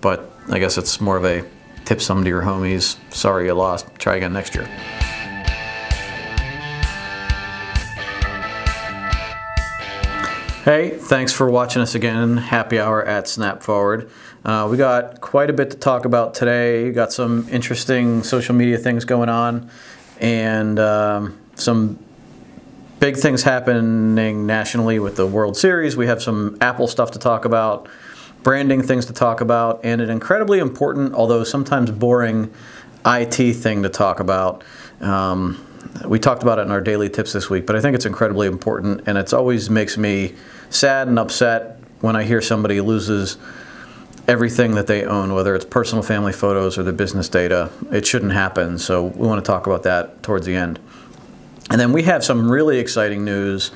but I guess it's more of a tip some to your homies. Sorry you lost. Try again next year. Hey, thanks for watching us again. Happy hour at Snap Forward. We got quite a bit to talk about today. Got some interesting social media things going on, and some big things happening nationally with the World Series. We have some Apple stuff to talk about, branding things to talk about, and an incredibly important, although sometimes boring, IT thing to talk about. We talked about it in our daily tips this week, but I think it's incredibly important, and it always makes me sad and upset when I hear somebody loses everything that they own, whether it's personal family photos or their business data. It shouldn't happen, so we want to talk about that towards the end. And then we have some really exciting news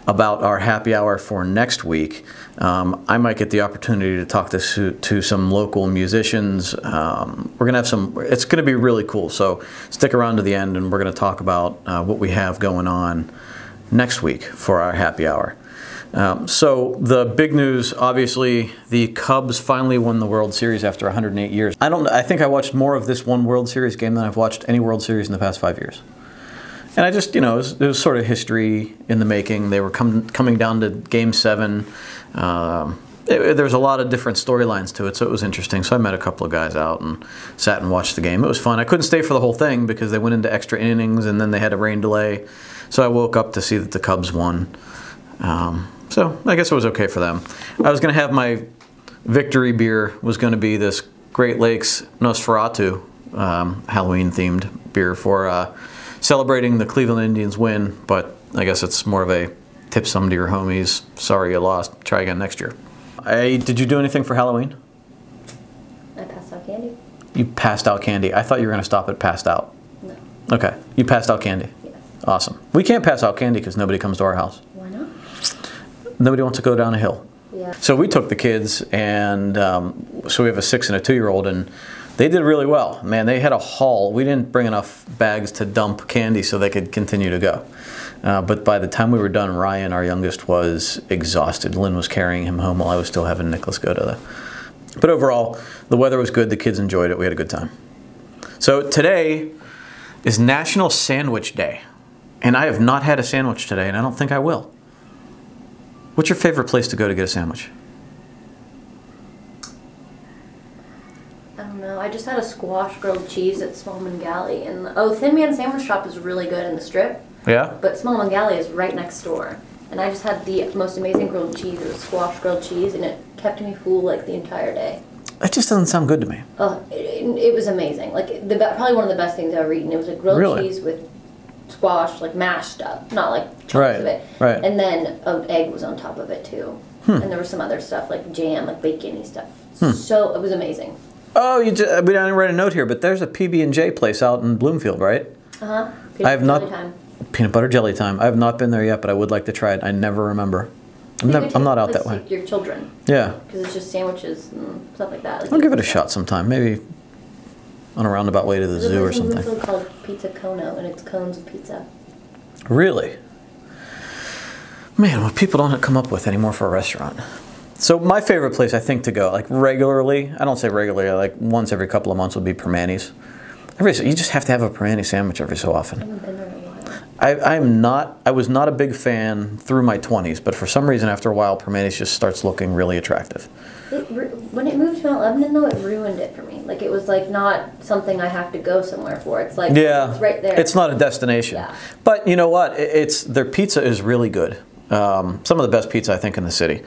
about our happy hour for next week. I might get the opportunity to talk to some local musicians. We're gonna have some, it's gonna be really cool, so stick around to the end and we're gonna talk about what we have going on next week for our happy hour. So the big news, obviously, the Cubs finally won the World Series after 108 years. I think I watched more of this one World Series game than I've watched any World Series in the past 5 years. And I just, you know, it was sort of history in the making. They were coming down to Game 7. There was a lot of different storylines to it, so it was interesting. So I met a couple of guys out and sat and watched the game. It was fun. I couldn't stay for the whole thing because they went into extra innings and then they had a rain delay. So I woke up to see that the Cubs won. So I guess it was okay for them. I was going to have my victory beer was going to be this Great Lakes Nosferatu Halloween-themed beer for celebrating the Cleveland Indians win, but I guess it's more of a tip some to your homies. Sorry you lost. Try again next year. Did you do anything for Halloween? I passed out candy. You passed out candy. I thought you were going to stop at passed out. No. Okay. You passed out candy? Yes. Awesome. We can't pass out candy because nobody comes to our house. Why not? Nobody wants to go down a hill. Yeah. So we took the kids, and so we have a 6- and a 2-year-old, and they did really well. Man, they had a haul. We didn't bring enough bags to dump candy so they could continue to go. But by the time we were done, Ryan, our youngest, was exhausted. Lynn was carrying him home while I was still having Nicholas go to the... But overall, the weather was good. The kids enjoyed it. We had a good time. So today is National Sandwich Day. And I have not had a sandwich today, and I don't think I will. What's your favorite place to go to get a sandwich? I don't know. I just had a squash grilled cheese at Smallman Galley, and Thin Man Sandwich Shop is really good in the Strip. Yeah? But Smallman Galley is right next door, and I just had the most amazing grilled cheese. It was squash grilled cheese, and it kept me full like the entire day. That just doesn't sound good to me. Oh, it was amazing. Like probably one of the best things I've ever eaten. It was a grilled cheese with squash, like mashed up, not like chunks of it. Right. And then an egg was on top of it too. And there was some other stuff like jam, like bacon-y stuff. So it was amazing. Oh, we didn't write a note here, but there's a PB&J place out in Bloomfield, right? Uh-huh. I have not. Peanut butter jelly time. I have not been there yet, but I would like to try it. I never remember. I'm not out that way. Your children. Yeah. Because it's just sandwiches and stuff like that. Like I'll give it a shot sometime. Maybe on a roundabout way to the zoo or something. There's a place called Pizza Cono, and it's cones of pizza. Really? Man, what people don't come up with anymore for a restaurant. So my favorite place, I think, to go, like regularly, I don't say regularly, like once every couple of months would be Permanis. You just have to have a Permani sandwich every so often. I haven't been there in a while. I was not a big fan through my 20s, but for some reason after a while, Permanis just starts looking really attractive. When it moved to Mount Lebanon, though, it ruined it for me. Like, it was like not something I have to go somewhere for. It's like, it's right there. It's not a destination. Yeah. But you know what? Their pizza is really good. Some of the best pizza, I think, in the city.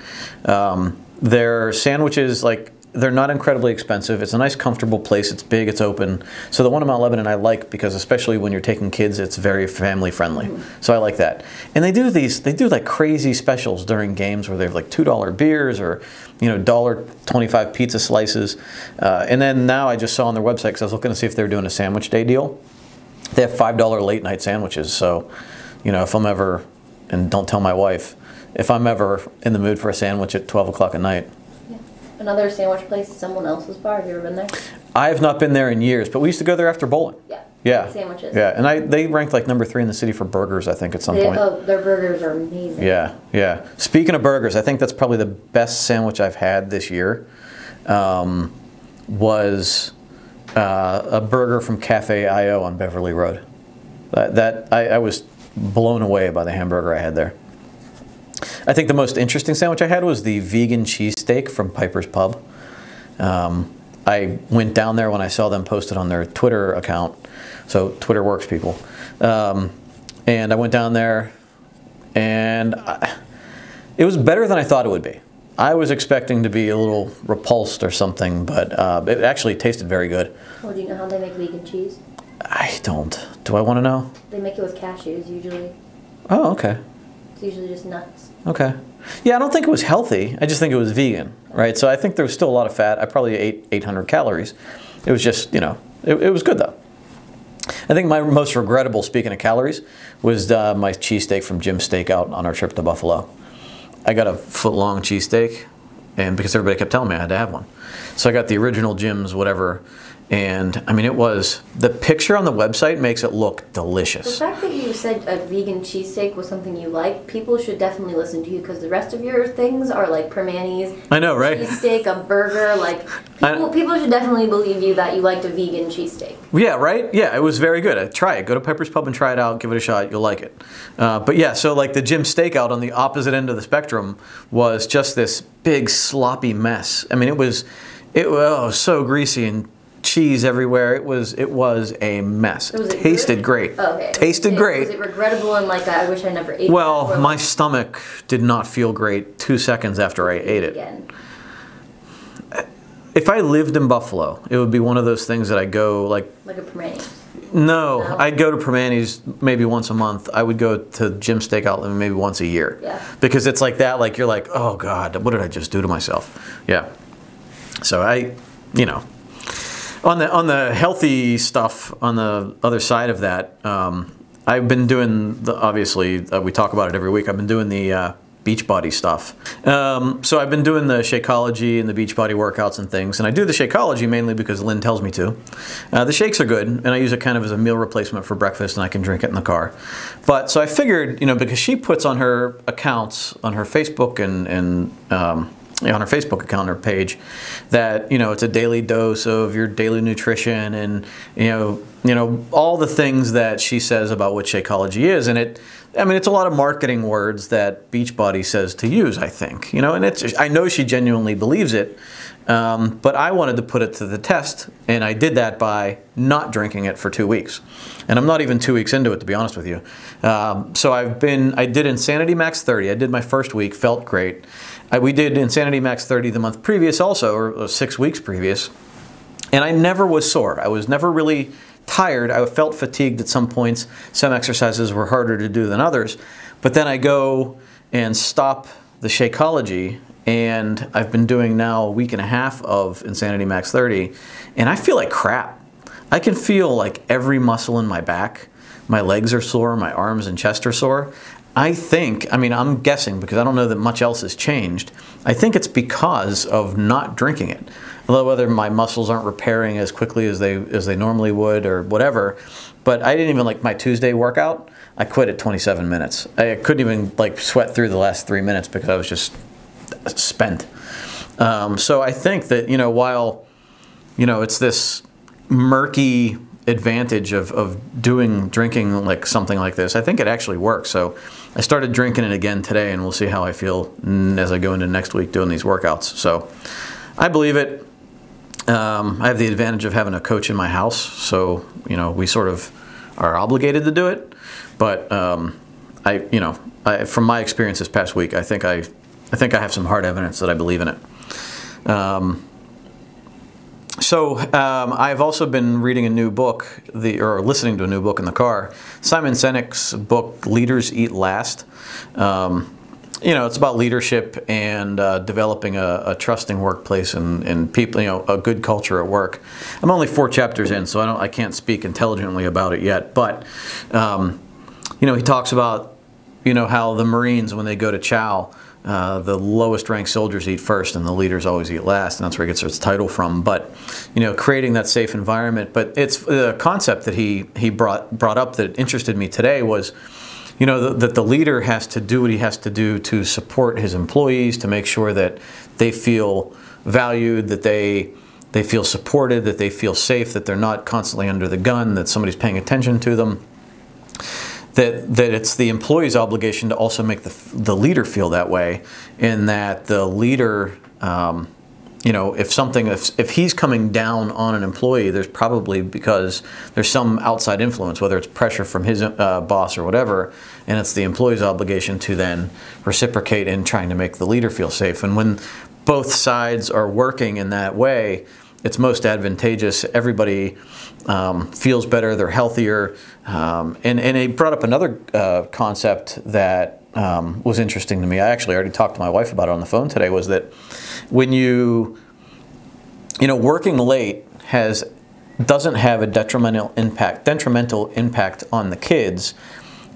Their sandwiches, like, they're not incredibly expensive. It's a nice, comfortable place. It's big. It's open. So the one in Mount Lebanon I like because, especially when you're taking kids, it's very family friendly. Mm-hmm. So I like that. And they do like crazy specials during games where they have like $2 beers or, you know, $1.25 pizza slices. And then now I just saw on their website, because I was looking to see if they were doing a sandwich day deal. They have $5 late night sandwiches. So, you know, if I'm ever, and don't tell my wife, if I'm ever in the mood for a sandwich at 12 o'clock at night. Another sandwich place, Someone Else's Bar. Have you ever been there? I have not been there in years, but we used to go there after bowling. Yeah. Yeah. Sandwiches. Yeah, and they ranked like #3 in the city for burgers, I think, at some point. Oh, their burgers are amazing. Yeah, yeah. Speaking of burgers, I think that's probably the best sandwich I've had this year. was a burger from Cafe IO on Beverly Road. I was blown away by the hamburger I had there. I think the most interesting sandwich I had was the vegan cheesesteak from Piper's Pub. I went down there when I saw them posted on their Twitter account. So Twitter works, people. And I went down there, and it was better than I thought it would be. I was expecting to be a little repulsed or something, but it actually tasted very good. Well, do you know how they make vegan cheese? I don't. Do I want to know? They make it with cashews, usually. Oh, okay. It's usually just nuts. Okay. Yeah, I don't think it was healthy. I just think it was vegan, right? So I think there was still a lot of fat. I probably ate 800 calories. It was just, you know, it was good though. I think my most regrettable, speaking of calories, was my cheesesteak from Jim's Steakout on our trip to Buffalo. I got a foot-long cheesesteak, and because everybody kept telling me I had to have one. So I got the original Jim's whatever, and I mean the picture on the website makes it look delicious. The fact that you said a vegan cheesesteak was something you like, people should definitely listen to you, because the rest of your things are like permanis. I know, right? Cheesesteak, a burger, like people should definitely believe you that you liked a vegan cheesesteak. Yeah, right? Yeah, it was very good. Try it. Go to Piper's Pub and try it out. Give it a shot. You'll like it. But yeah, so like the Jim's Steakout on the opposite end of the spectrum was just this big sloppy mess. I mean, it was so greasy and cheese everywhere. It was a mess. It tasted great. Oh, okay. Tasted great. Was it regrettable and like I wish I never ate it? Well, my stomach did not feel great 2 seconds after I ate it. Again. If I lived in Buffalo, it would be one of those things that I go like a Permani. No, I'd go to Permani's maybe once a month. I would go to Jim's Steakout maybe once a year. Yeah. Because it's like that, like you're like, oh God, what did I just do to myself? Yeah. So you know, on the healthy stuff, on the other side of that, I've been doing obviously we talk about it every week. I've been doing the Beachbody stuff. So I've been doing the Shakeology and the Beachbody workouts and things, and I do the Shakeology mainly because Lynn tells me to. The shakes are good, and I use it kind of as a meal replacement for breakfast, and I can drink it in the car. But so I figured, you know, because she puts on her accounts, on her Facebook and on her Facebook account, her page, that, you know, it's a daily dose of your daily nutrition and, you know, all the things that she says about what Shakeology is. And it's a lot of marketing words that Beachbody says to use, I think, you know, and I know she genuinely believes it. But I wanted to put it to the test, and I did that by not drinking it for 2 weeks. And I'm not even 2 weeks into it, to be honest with you. So I did Insanity Max 30. I did my first week, felt great. We did Insanity Max 30 the month previous also, or 6 weeks previous. And I never was sore. I was never really tired. I felt fatigued at some points. Some exercises were harder to do than others. But then I go and stop the Shakeology, and I've been doing now a week and a half of Insanity Max 30, and I feel like crap. I can feel like every muscle in my back. My legs are sore, my arms and chest are sore. I'm guessing because I don't know that much else has changed. I think it's because of not drinking it. Although whether my muscles aren't repairing as quickly as they normally would or whatever. But I didn't even like my Tuesday workout. I quit at 27 minutes. I couldn't even like sweat through the last 3 minutes because I was just spent. So I think that, you know, while, you know, it's this murky advantage of drinking like something like this, I think it actually works. So I started drinking it again today, and we'll see how I feel as I go into next week doing these workouts. So I believe it. I have the advantage of having a coach in my house, so, you know, we sort of are obligated to do it. But from my experience this past week, I think I have some hard evidence that I believe in it. I've also been reading a new book, or listening to a new book in the car. Simon Sinek's book, Leaders Eat Last. You know, it's about leadership and developing a trusting workplace and people, you know, a good culture at work. I'm only 4 chapters in, so I can't speak intelligently about it yet. But you know, he talks about, you know, how the Marines, when they go to chow, the lowest ranked soldiers eat first and the leaders always eat last, and that's where he gets its title from. But, you know, creating that safe environment. But it's the concept that he brought up that interested me today was, you know, that the leader has to do what he has to do to support his employees, to make sure that they feel valued, that they, they feel supported, that they feel safe, that they're not constantly under the gun, that somebody's paying attention to them. That it's the employee's obligation to also make the leader feel that way, in that the leader, you know, if he's coming down on an employee, there's probably because there's some outside influence, whether it's pressure from his boss or whatever, and it's the employee's obligation to then reciprocate in trying to make the leader feel safe. And when both sides are working in that way, it's most advantageous. Everybody feels better, they're healthier. And it brought up another concept that was interesting to me. I actually already talked to my wife about it on the phone today, was that when you know, working late doesn't have a detrimental impact on the kids.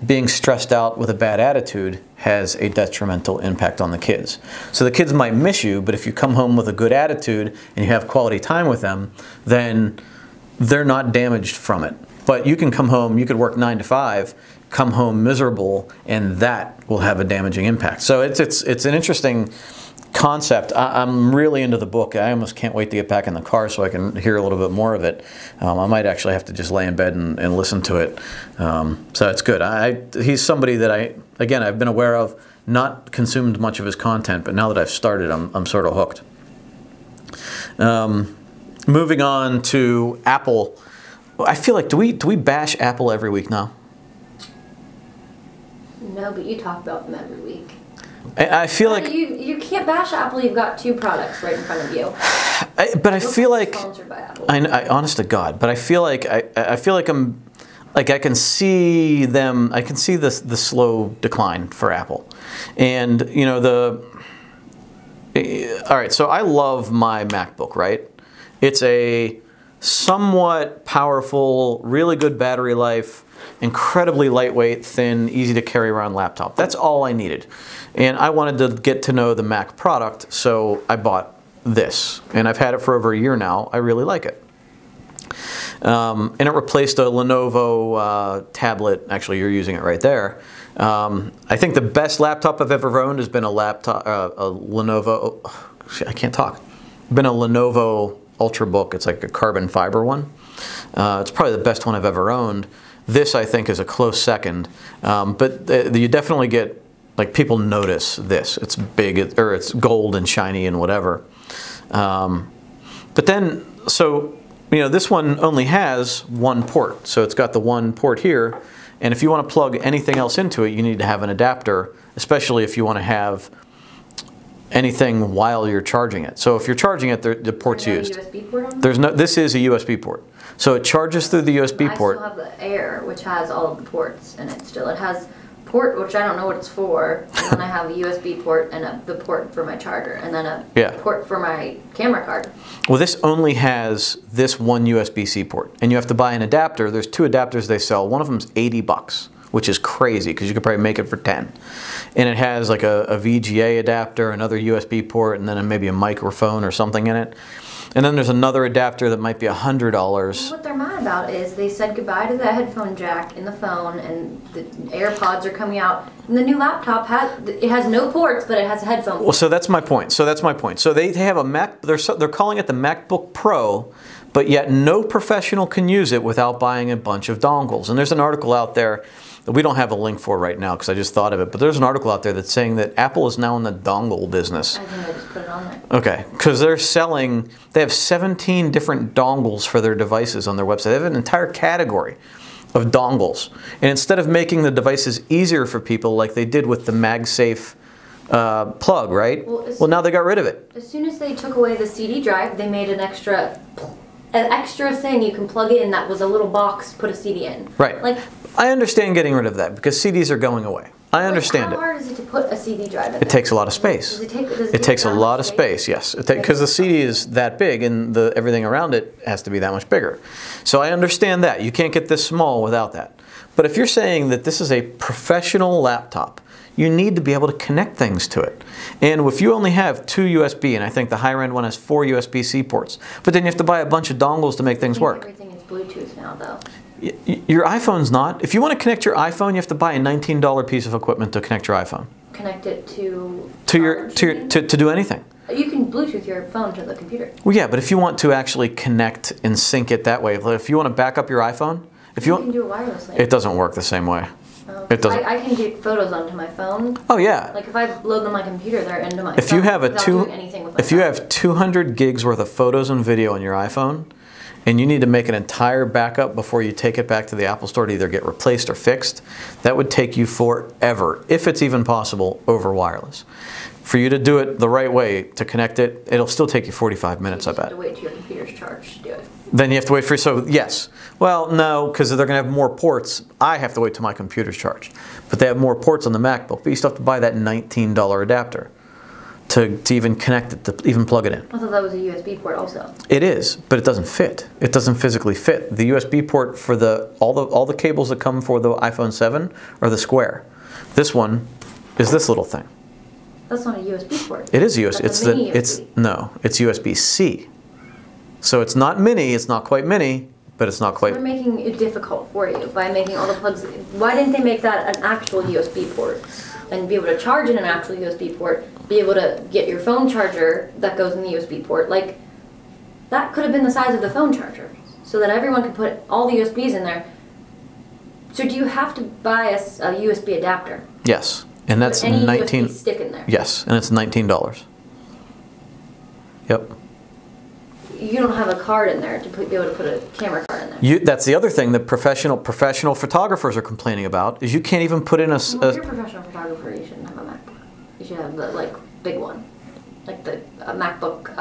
Being stressed out with a bad attitude has a detrimental impact on the kids. So the kids might miss you, but if you come home with a good attitude and you have quality time with them, then they're not damaged from it. But you can come home, you could work 9 to 5, come home miserable, and that will have a damaging impact. So it's an interesting concept. I'm really into the book. I almost can't wait to get back in the car so I can hear a little bit more of it. I might actually have to just lay in bed and listen to it. So it's good. He's somebody that I've been aware of, not consumed much of his content, but now that I've started, I'm sort of hooked. Moving on to Apple. I feel like, do we bash Apple every week now? No, but you talk about them every week. I feel like you can't bash Apple. You've got 2 products right in front of you. But I feel like sponsored by Apple. I honest to God, but I feel like I'm like I can see them. I can see the slow decline for Apple, and you know all right. So I love my MacBook. Right, it's a somewhat powerful, really good battery life, incredibly lightweight, thin, easy to carry around laptop. That's all I needed. And I wanted to get to know the Mac product, so I bought this. And I've had it for over a year now. I really like it. And it replaced a Lenovo tablet. Actually, you're using it right there. I think the best laptop I've ever owned has been a Lenovo, I can't talk. Been a Lenovo Ultrabook. It's like a carbon fiber one. It's probably the best one I've ever owned. This, I think, is a close second. But you definitely get, like, people notice this. It's big, or it's gold and shiny and whatever. But then, so, you know, this one only has one port. So it's got the one port here. And if you want to plug anything else into it, you need to have an adapter, especially if you want to have anything while you're charging it. So if you're charging it, the port's used. USB port on There's no. This is a USB port. So it charges through the USB port. I still have the Air, which has all of the ports in it still. It has port, which I don't know what it's for, and then I have a USB port and the port for my charger, and then a port for my camera card. Well, this only has this one USB-C port, and you have to buy an adapter. There's 2 adapters they sell. One of them's $80, which is crazy because you could probably make it for 10. And it has like a VGA adapter, another USB port, and then maybe a microphone or something in it. And then there's another adapter that might be $100. What they're mad about is they said goodbye to the headphone jack in the phone, and the AirPods are coming out. And the new laptop has no ports, but it has a headphone port. Well, so that's my point. So they have a Mac. They're calling it the MacBook Pro, but yet no professional can use it without buying a bunch of dongles. And there's an article out there that we don't have a link for right now because I just thought of it, but there's an article out there that's saying that Apple is now in the dongle business. I think I just put it on there. Okay, because they have 17 different dongles for their devices on their website. They have an entire category of dongles. And instead of making the devices easier for people like they did with the MagSafe plug, right? Well, now they got rid of it. As soon as they took away the CD drive, they made an extra thing you can plug in that was a little box, put a CD in. Right. Like, I understand getting rid of that because CDs are going away. I understand it. How hard is it to put a CD drive in? It takes a lot of space. It takes a lot of space, yes. Because the CD is that big and everything around it has to be that much bigger. So I understand that. You can't get this small without that. But if you're saying that this is a professional laptop, you need to be able to connect things to it. And if you only have 2 USB, and I think the higher end one has 4 USB-C ports, but then you have to buy a bunch of dongles to make things work. Everything is Bluetooth now, though. Your iPhone's not. If you want to connect your iPhone, you have to buy a $19 piece of equipment to connect your iPhone. Connect it to do anything. You can Bluetooth your phone to the computer. Well, yeah, but if you want to actually connect and sync it that way, if you want to back up your iPhone, you can do it wirelessly. It doesn't work the same way. Oh, it doesn't. I can get photos onto my phone. Oh yeah. Like if I load them on my computer, they're into my if phone. You have if you have 200 gigs worth of photos and video on your iPhone, and you need to make an entire backup before you take it back to the Apple Store to either get replaced or fixed, that would take you forever, if it's even possible, over wireless. For you to do it the right way, to connect it, it'll still take you 45 minutes, I bet. You have to wait till your computer's charged to do it. Then you have to wait for, so yes. Well, no, because they're going to have more ports. I have to wait till my computer's charged. But they have more ports on the MacBook. But you still have to buy that $19 adapter to even connect it, to even plug it in. I thought that was a USB port also. It is, but it doesn't fit. It doesn't physically fit. The USB port for all the cables that come for the iPhone 7 are the square. This one is this little thing. That's not a USB port. It is USB. It's It's USB-C. So it's not mini. It's not quite mini, but it's not quite. They're making it difficult for you by making all the plugs. Why didn't they make that an actual USB port and be able to charge in an actual USB port? Be able to get your phone charger that goes in the USB port. Like that could have been the size of the phone charger, so that everyone could put all the USBs in there. So do you have to buy a USB adapter? Yes. And that's Put any 19. USB stick in there. Yes, and it's $19. Yep. You don't have a card in there to be able to put a camera card in there. That's the other thing that professional photographers are complaining about is you can't even put in a. Well, if you're a professional photographer, you shouldn't have a MacBook. You should have the big one, like the MacBook.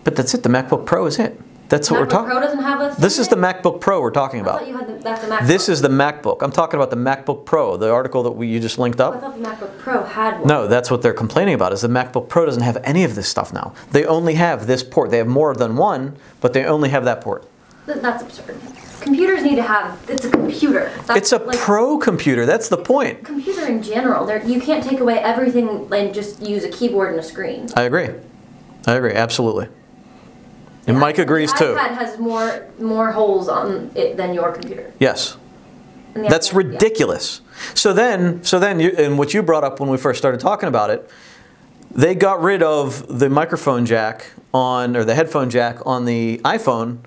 But that's it. The MacBook Pro is it. That's what we're talking. Pro doesn't have a. This is the MacBook Pro we're talking about. I thought you had that's the MacBook. This is the MacBook. I'm talking about the MacBook Pro, the article that you just linked up. I thought the MacBook Pro had one. No, that's what they're complaining about, is the MacBook Pro doesn't have any of this stuff now. They only have this port. They have more than one, but they only have that port. That's absurd. Computers need to have, it's a computer. It's a pro computer, that's the point. Computer in general, you can't take away everything and just use a keyboard and a screen. I agree, absolutely. And Mike agrees too. The iPad has more holes on it than your computer. Yes. That's ridiculous. Yeah. So then, and what you brought up when we first started talking about it, they got rid of the microphone jack or the headphone jack on the iPhone,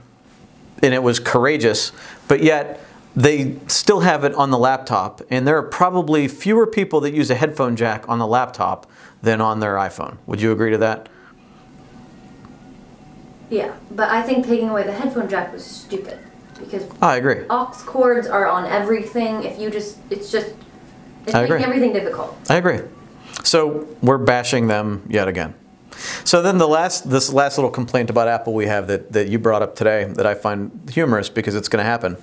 and it was courageous, but yet they still have it on the laptop, and there are probably fewer people that use a headphone jack on the laptop than on their iPhone. Would you agree to that? Yeah, but I think taking away the headphone jack was stupid because I agree. Aux cords are on everything. If you it's making everything difficult. I agree. So we're bashing them yet again. So then this last little complaint about Apple we have that you brought up today that I find humorous because it's going to happen,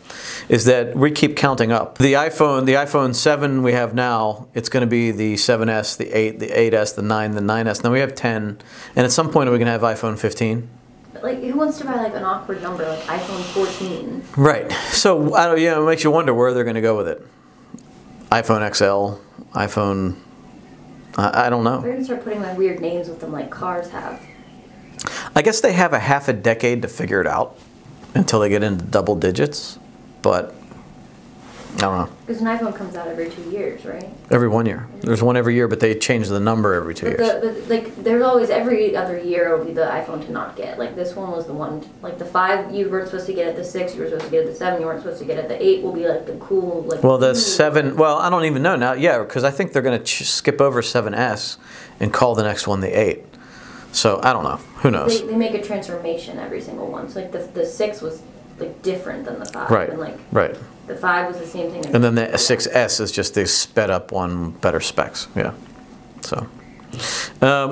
is that we keep counting up. The iPhone 7 we have now, it's going to be the 7S, the 8, the 8S, the 9, the 9S. Then we have 10, and at some point are we going to have iPhone 15? Like, who wants to buy like an awkward number like iPhone 14? Right. So it makes you wonder where they're going to go with it. iPhone XL, iPhone. I don't know. They're going to start putting like weird names with them like cars have. I guess they have a half a decade to figure it out until they get into double digits, but I don't know. Because an iPhone comes out every 2 years, right? Every 1 year. There's one every year, but they change the number every 2 years. Like, there's always every other year will be the iPhone to not get. Like, this one was the one, like the 5 you weren't supposed to get it, the 6 you were supposed to get it, the 7 you weren't supposed to get it, the 8 will be like the cool, like. Well, the 7, well, I don't even know now. Yeah, because I think they're going to skip over 7S and call the next one the 8. So, I don't know. Who knows? They make a transformation every single one. So, like, the 6 was, like, different than the 5. Right, and, like, right. The 5 was the same thing. And then the 6S is just they sped up one, better specs. Yeah. So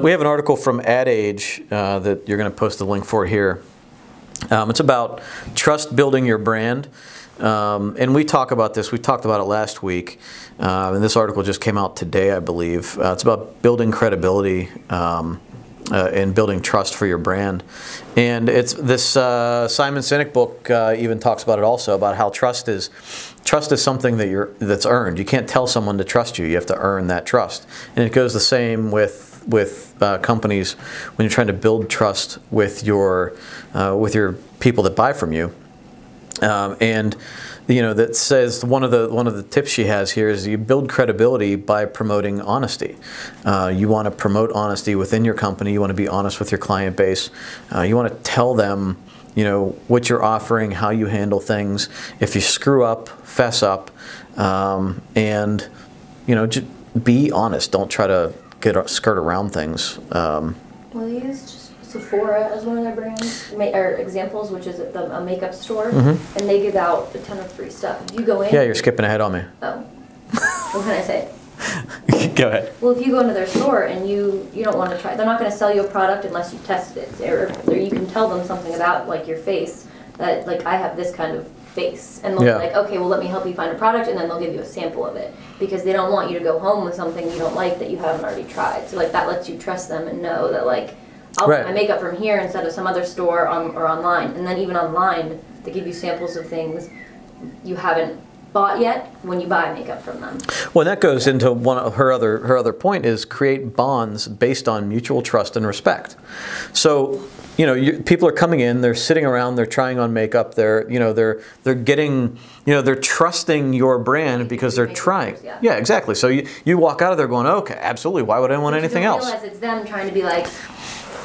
we have an article from Ad Age that you're going to post the link for here. It's about trust building your brand. And we talk about this. We talked about it last week. And this article just came out today, I believe. It's about building credibility and building trust for your brand. And it's this Simon Sinek book even talks about it also, about how trust is something that's earned. You can't tell someone to trust you. You have to earn that trust. And it goes the same with companies when you're trying to build trust with your people that buy from you. And that says one of the tips she has here is you build credibility by promoting honesty. You want to promote honesty within your company. You want to be honest with your client base. You want to tell them what you're offering, how you handle things. If you screw up, fess up, and just be honest. Don't try to skirt around things. Well, you use just Sephora as one of their brands or examples, which is a makeup store, and they give out a ton of free stuff. If you go in, yeah, you're skipping ahead on me. Oh, what can I say? Go ahead. Well, if you go into their store and you don't want to try, they're not going to sell you a product unless you tested it, or you can tell them something about like your face that like I have this kind of face, and they'll be like, okay, well let me help you find a product, and then they'll give you a sample of it because they don't want you to go home with something you don't like that you haven't already tried. So like that lets you trust them and know that like I'll buy my makeup from here instead of some other store or online. And then even online, they give you samples of things you haven't bought yet when you buy makeup from them. Well, that goes into one of her other point is create bonds based on mutual trust and respect. So, people are coming in, they're sitting around, they're trying on makeup, they're getting, they're trusting your brand because they're trying. Yeah, exactly. So you walk out of there going, okay, absolutely. Why would I want anything else? You realize it's them trying to be like,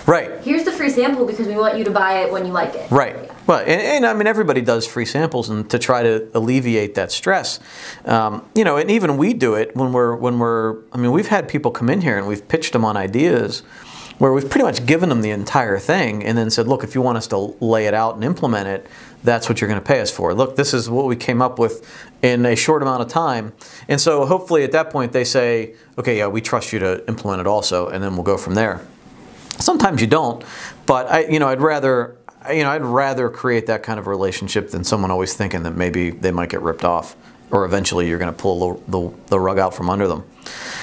right. Here's the free sample because we want you to buy it when you like it. Right. Yeah. Well, and I mean, everybody does free samples and to try to alleviate that stress. And even we do it when we've had people come in here and we've pitched them on ideas where we've pretty much given them the entire thing and then said, look, if you want us to lay it out and implement it, that's what you're going to pay us for. Look, this is what we came up with in a short amount of time. And so hopefully at that point they say, okay, yeah, we trust you to implement it also, and then we'll go from there. Sometimes you don't, but I'd rather create that kind of relationship than someone always thinking that maybe they might get ripped off, or eventually you're going to pull the rug out from under them.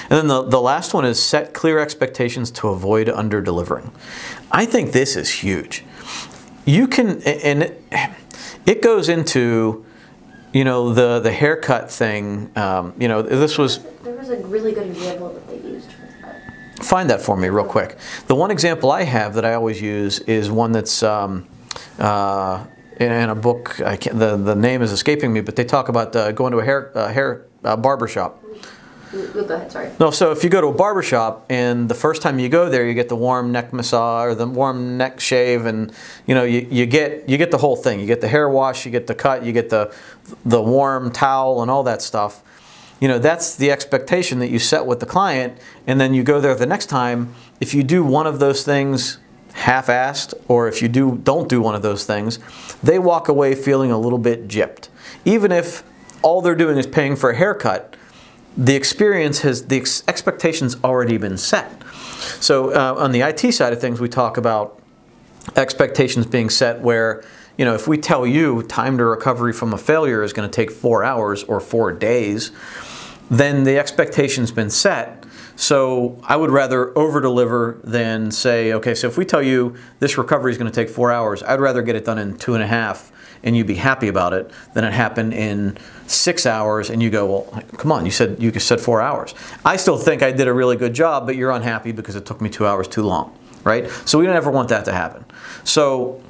And then the last one is set clear expectations to avoid under-delivering. I think this is huge. You can, and it goes into, the haircut thing. This was. There was a really good example that they used for that. Find that for me real quick. The one example I have that I always use is one that's in a book. The name is escaping me, but they talk about going to a hair barber shop. Go ahead, sorry. No, so if you go to a barber shop and the first time you go there, you get the warm neck massage or the warm neck shave, and you get the whole thing. You get the hair wash, you get the cut, you get the warm towel and all that stuff. That's the expectation that you set with the client, and then you go there the next time. If you do one of those things half-assed, or if you don't do one of those things, they walk away feeling a little bit gypped. Even if all they're doing is paying for a haircut, the expectation's already been set. So on the IT side of things, we talk about expectations being set where, if we tell you time to recovery from a failure is going to take 4 hours or 4 days, then the expectation's been set. So I would rather over-deliver than say, okay, so if we tell you this recovery is going to take 4 hours, I'd rather get it done in 2.5 and you'd be happy about it than it happen in 6 hours and you go, well, come on, you said 4 hours. I still think I did a really good job, but you're unhappy because it took me 2 hours too long, right? So we don't ever want that to happen. So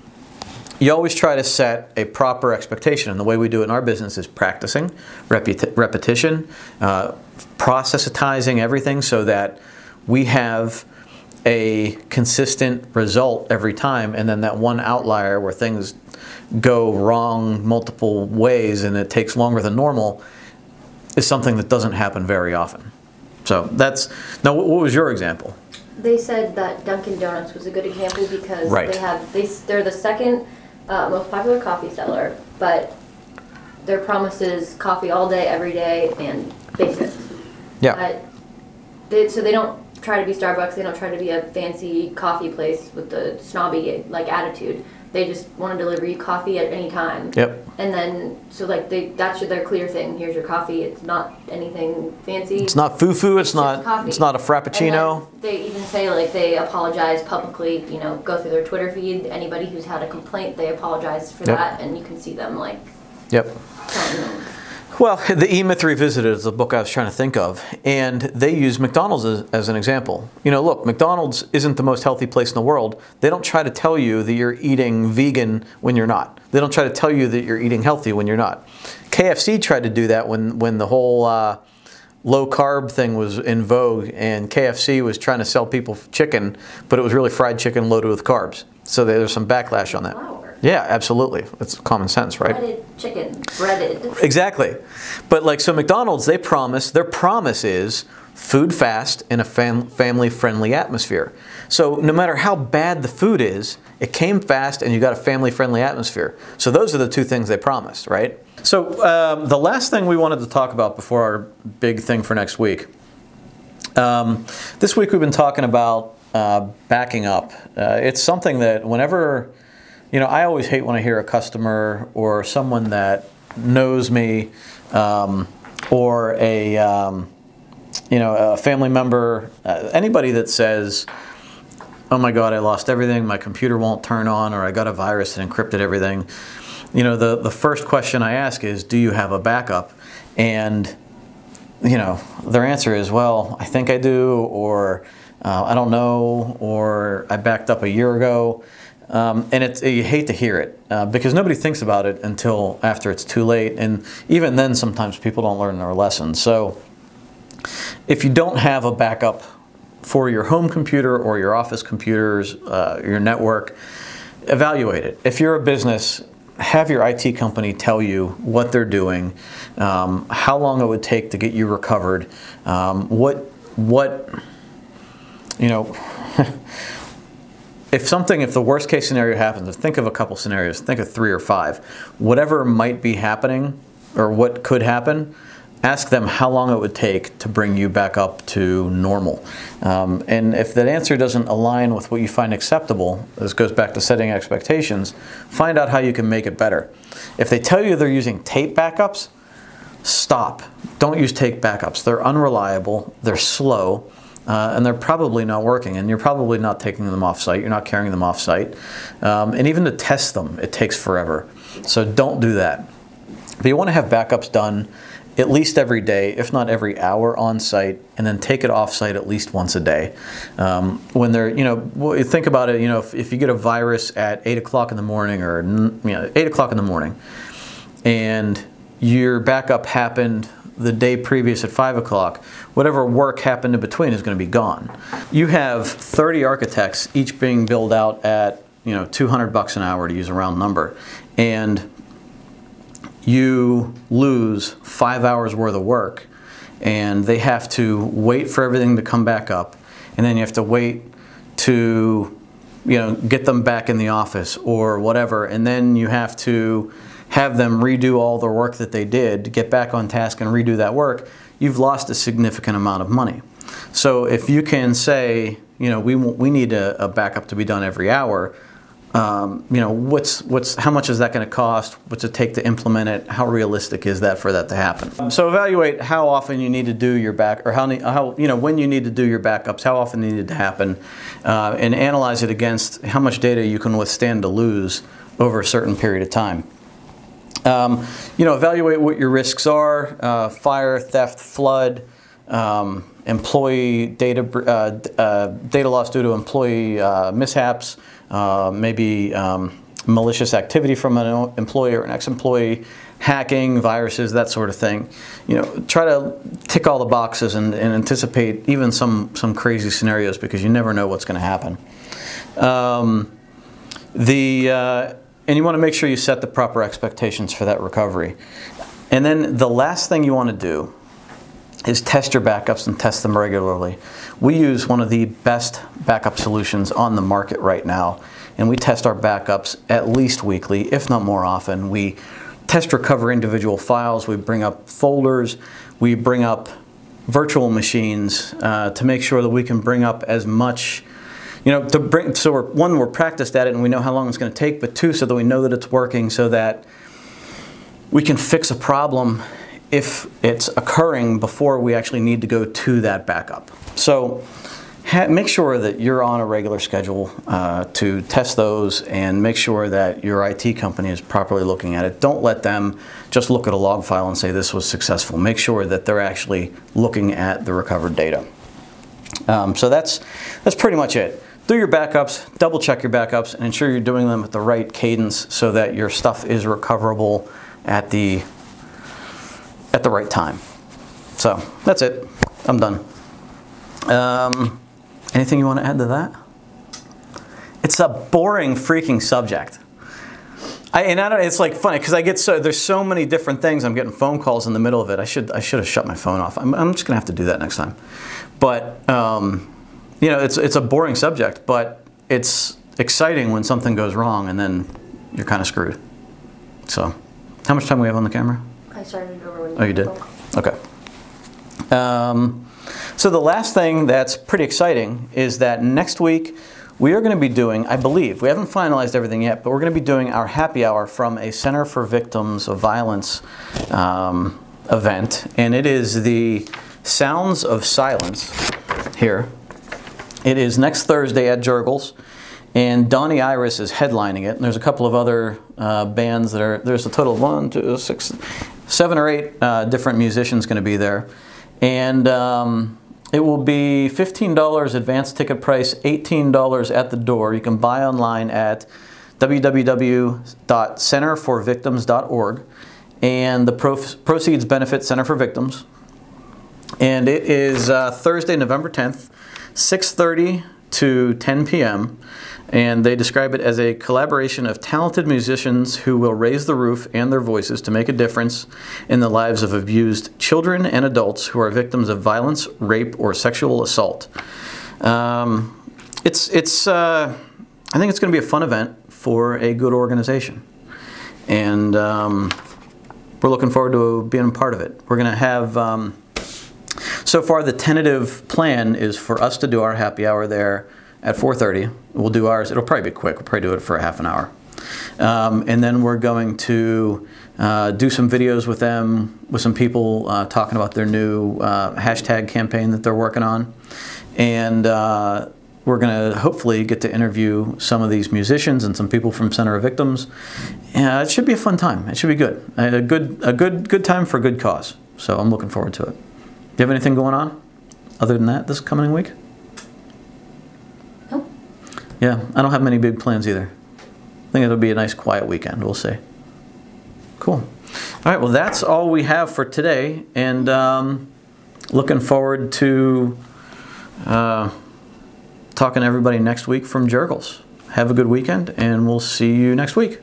you always try to set a proper expectation, and the way we do it in our business is practicing, repetition, processitizing everything so that we have a consistent result every time, and then that one outlier where things go wrong multiple ways and it takes longer than normal is something that doesn't happen very often. So now what was your example? They said that Dunkin' Donuts was a good example because right. they're the second most popular coffee seller, but their promise is coffee all day, every day, and basics. Yeah. So they don't try to be Starbucks. They don't try to be a fancy coffee place with the snobby attitude. They just want to deliver you coffee at any time. Yep. And then that's their clear thing. Here's your coffee. It's not anything fancy. It's not foo-foo. It's not a frappuccino. They even say they apologize publicly. Go through their Twitter feed. Anybody who's had a complaint, they apologize for that, and you can see them Yep. Well, The E-Myth Revisited is the book I was trying to think of, and they use McDonald's as an example. You know, look, McDonald's isn't the most healthy place in the world. They don't try to tell you that you're eating vegan when you're not. They don't try to tell you that you're eating healthy when you're not. KFC tried to do that when the whole low carb thing was in vogue, and KFC was trying to sell people chicken, but it was really fried chicken loaded with carbs. So there's some backlash on that. Flour. Yeah, absolutely. It's common sense, right? Breaded chicken, breaded. Exactly. But like, so McDonald's, their promise is food fast in a family-friendly atmosphere. So no matter how bad the food is, it came fast and you got a family-friendly atmosphere. So those are the two things they promised, right? So the last thing we wanted to talk about before our big thing for next week. This week we've been talking about backing up. It's something that whenever, you know, I always hate when I hear a customer or someone that knows me or a family member, anybody that says, oh my God, I lost everything, my computer won't turn on, or I got a virus that encrypted everything. You know, the first question I ask is, do you have a backup? And, you know, their answer is, well, I think I do, or I don't know, or I backed up a year ago. And you hate to hear it because nobody thinks about it until after it's too late. And even then, sometimes people don't learn their lessons. So if you don't have a backup for your home computer or your office computers, your network, evaluate it. If you're a business, have your IT company tell you what they're doing, how long it would take to get you recovered, you know, if the worst case scenario happens, think of a couple scenarios, think of 3 or 5, whatever might be happening or what could happen, ask them how long it would take to bring you back up to normal. And if that answer doesn't align with what you find acceptable, this goes back to setting expectations, find out how you can make it better. If they tell you they're using tape backups, stop. Don't use tape backups. They're unreliable, they're slow, and they're probably not working, and you're probably not taking them off-site, you're not carrying them off-site. And even to test them, it takes forever. So don't do that. But you want to have backups done at least every day, if not every hour on-site, and then take it off-site at least once a day. When they're, you know, think about it, you know, if you get a virus at 8 o'clock in the morning or, you know, 8 o'clock in the morning, and your backup happened the day previous at 5 o'clock, whatever work happened in between is going to be gone. You have 30 architects, each being billed out at, you know, $200 an hour, to use a round number, and you lose 5 hours worth of work, and they have to wait for everything to come back up, and then you have to wait to, you know, get them back in the office or whatever, and then you have to have them redo all the work that they did to get back on task and redo that work. You've lost a significant amount of money. So if you can say, you know, we need a backup to be done every hour, you know, how much is that going to cost? What's it take to implement it? How realistic is that for that to happen? So evaluate how often you need to do your or how you know, when you need to do your backups, how often they need to happen, and analyze it against how much data you can withstand to lose over a certain period of time. You know, evaluate what your risks are: fire, theft, flood, employee data loss due to employee mishaps, maybe malicious activity from an employee or an ex-employee, hacking, viruses, that sort of thing. You know, try to tick all the boxes and anticipate even some crazy scenarios, because you never know what's going to happen. And you want to make sure you set the proper expectations for that recovery. And then the last thing you want to do is test your backups and test them regularly. We use one of the best backup solutions on the market right now, and we test our backups at least weekly, if not more often. We test recover individual files, we bring up folders, we bring up virtual machines to make sure that we can bring up as much, you know, so we're practiced at it and we know how long it's going to take, but 2, so that we know that it's working, so that we can fix a problem if it's occurring before we actually need to go to that backup. So make sure that you're on a regular schedule to test those, and make sure that your IT company is properly looking at it. Don't let them just look at a log file and say this was successful. Make sure that they're actually looking at the recovered data. So that's pretty much it. Do your backups, double check your backups, and ensure you're doing them at the right cadence so that your stuff is recoverable at the right time. So that's it. I'm done. Anything you want to add to that? It's a boring freaking subject. It's like funny because there's so many different things. I'm getting phone calls in the middle of it. I should have shut my phone off. I'm just gonna have to do that next time. But you know, it's a boring subject, but it's exciting when something goes wrong and then you're kind of screwed. So, how much time do we have on the camera? I started over when you. Oh, you did? Okay. So the last thing that's pretty exciting is that next week we are going to be doing, I believe, we haven't finalized everything yet, but we're going to be doing our happy hour from a Center for Victims of Violence event, and it is the Sounds of Silence here. It is next Thursday at Jurgles, and Donnie Iris is headlining it, and there's a couple of other bands that are, there's a total of 1, 2, 6, 7 or 8 different musicians going to be there. And it will be $15 advance ticket price, $18 at the door. You can buy online at www.centerforvictims.org, and the proceeds benefit Center for Victims. And it is Thursday, November 10th, 6:30 to 10 p.m. And they describe it as a collaboration of talented musicians who will raise the roof and their voices to make a difference in the lives of abused children and adults who are victims of violence, rape, or sexual assault. I think it's going to be a fun event for a good organization. And we're looking forward to being a part of it. We're going to have, so far the tentative plan is for us to do our happy hour there at 4:30. We'll do ours. It'll probably be quick. We'll probably do it for a half an hour. And then we're going to do some videos with them, with some people talking about their new hashtag campaign that they're working on. And we're going to hopefully get to interview some of these musicians and some people from Center of Victims. It should be a fun time. It should be good. A good time for a good cause. So I'm looking forward to it. Do you have anything going on other than that this coming week? Yeah, I don't have many big plans either. I think it'll be a nice quiet weekend, we'll see. Cool. All right, well that's all we have for today, and looking forward to talking to everybody next week from Jurgles. Have a good weekend, and we'll see you next week.